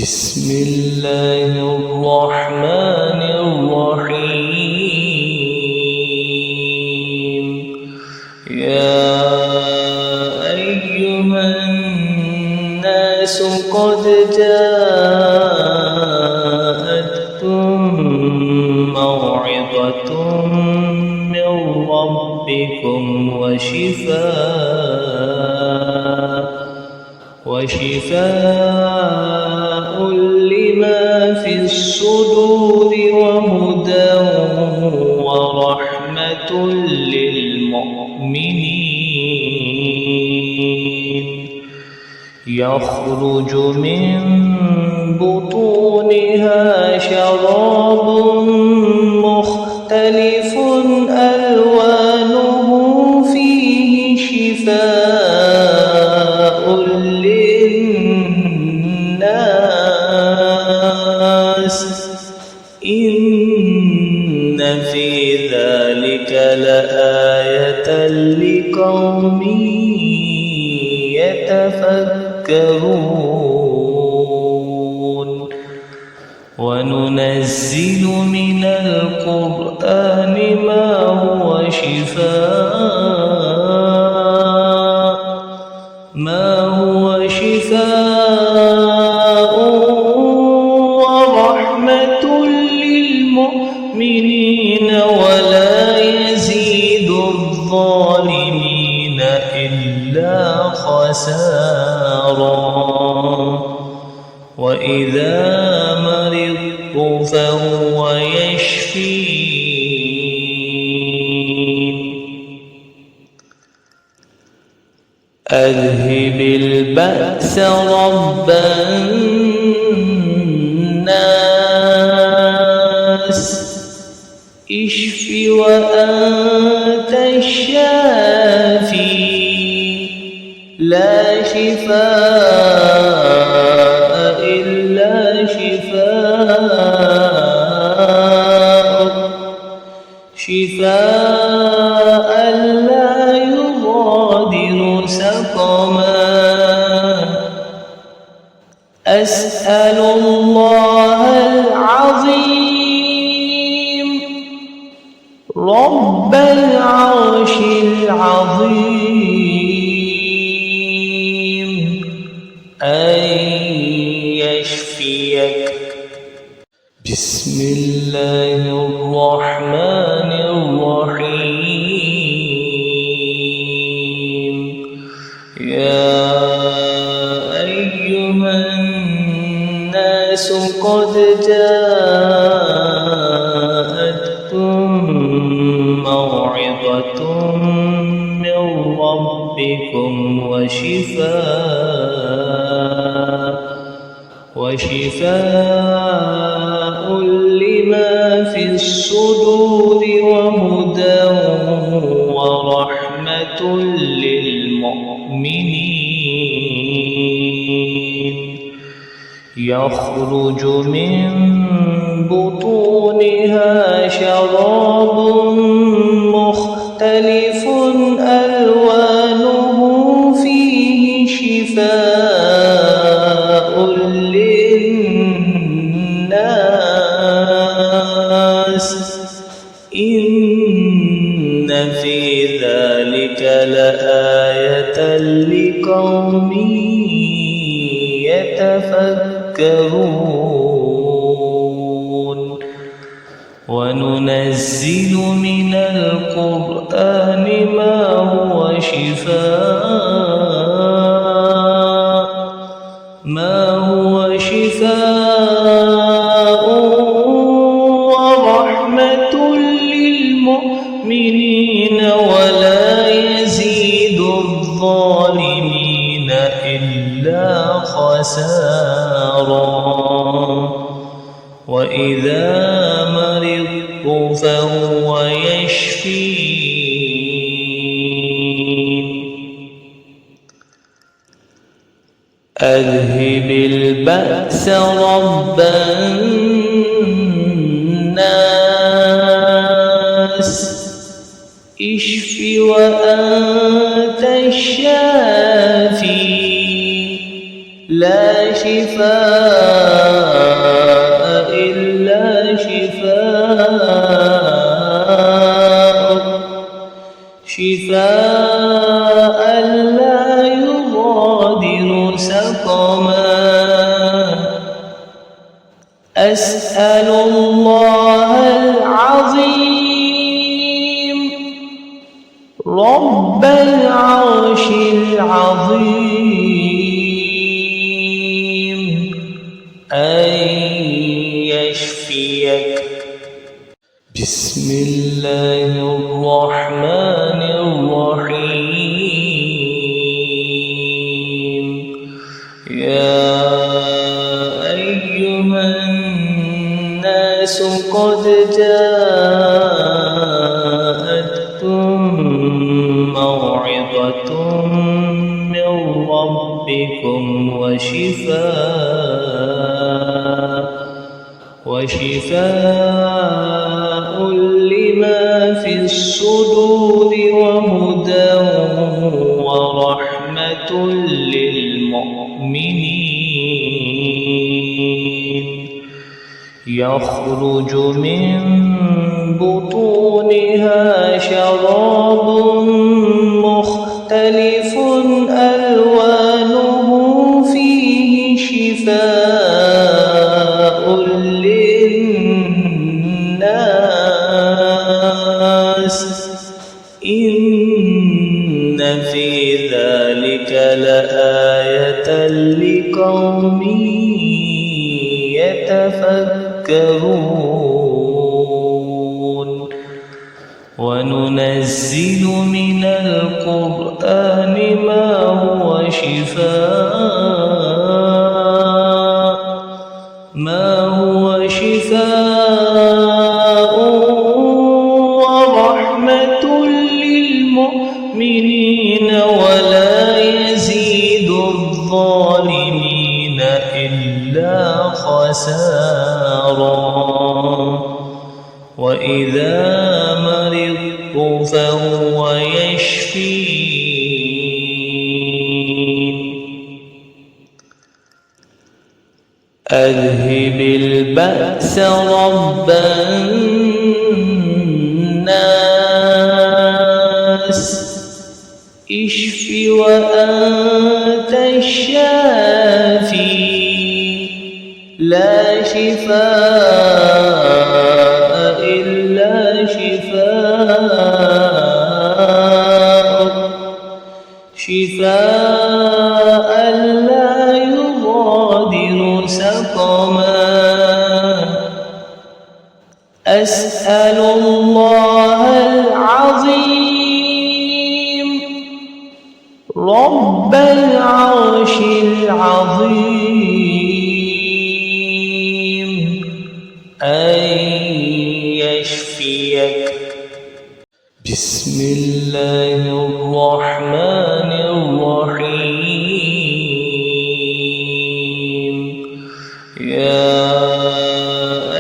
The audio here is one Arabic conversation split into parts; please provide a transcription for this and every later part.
بسم الله الرحمن الرحيم. يا أيها الناس قد جاءتكم موعظة من ربكم وشفاء لما في الصدور وهدى ورحمة للمؤمنين. يخرج من بطونها شراب مختلف ألوانه فيه شفاء للناس. إن في ذلك لآية لقوم يتفكرون. وننزل من القرآن ما هو شفاء ورحمة للمؤمنين ولا يزيد الظالمين إلا خسارا. وإذا مرضت فهو يشفين. أذهب البأس رب الناس. اشف وأنت الشافي. لا شفاء إلا شفاءك. شفاء لا يغادر سقما. أسأل الله العظيم رب العرش العظيم أن يشفيك. بسم الله الرحمن الرحيم. يا أيها الناس قد جاءتكم موعظة من ربكم وشفاء لما في الصدور وهدى ورحمة للمؤمنين. يخرج من بطونها شراب مختلف ألوانه فيه شفاء للناس. إن في ذلك لآية لقوم يتفكرون. وننزل من القرآن ما هو شفاء ورحمة للمؤمنين ولا يزيد الظالمين إلا خسارا. وإذا مرضت فهو يشفين. أذهب البأس رب الناس. اشف وأنت الشافي. لا شفاء أسأل الله العظيم رب العرش العظيم أن يشفيك. بسم الله الرحمن الرحيم. يا أيها الناس قد جاءتكم موعظة من ربكم وشفاء لما في الصدور وهدى ورحمة للمؤمنين. يخرج من بطونها شراب مختلف ألوانه فيه شفاء للناس. إن في ذلك لآية لقوم يتفكرون. وننزل من القرآن ما هو شفاء ورحمة للمؤمنين ولا يزيد الظالمين إلا خسارا. وإذا مرضت فهو يشفين. أذهب البأس رب الناس اشف وأنت الشافي لا شفاء إلا شفاءك شفاء لا يغادر سقما. أسأل الله العظيم رب العرش العظيم أن يشفيك. بسم الله الرحمن الرحيم. يا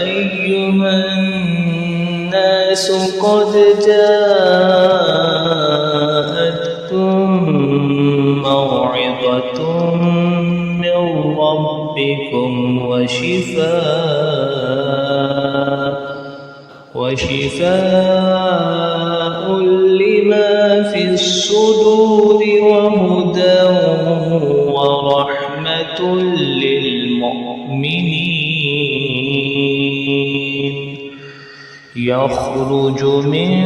أيها الناس قد جاءتكم موعظة من ربكم وشفاء لما في الصدور وهدى ورحمة للمؤمنين. يخرج من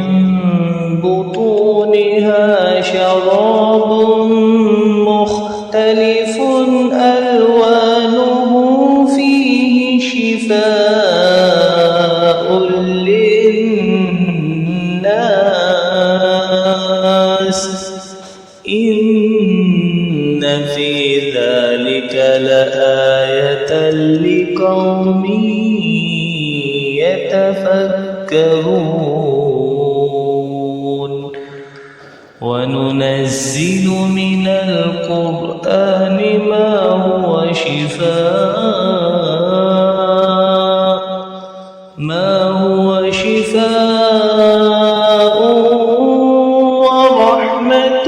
بطونها شراب مختلف ألوانه فيه شفاء للناس. إن في ذلك لآية لقوم يتفكرون. وننزل من القرآن ما هو شفاء ورحمة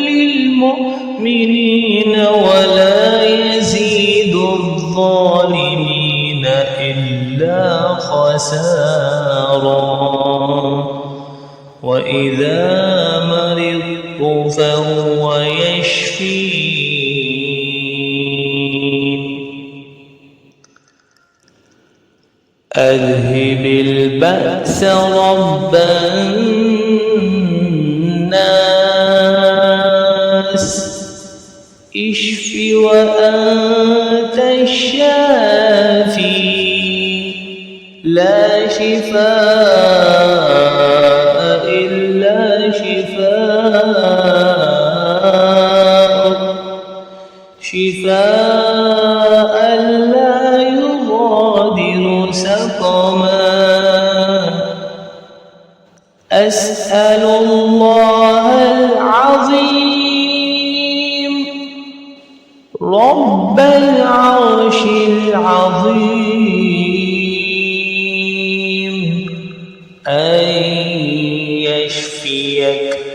للمؤمنين ولا يزيد الظالمين إلا خسارا. وإذا مرضت فهو يشفين. أذهب البأس رب الناس اشف وأنت الشافي لا شفاء إلا شفاءك شفاء لا يغادر سقما أسأل الله العظيم رب العرش العظيم أن يشفيك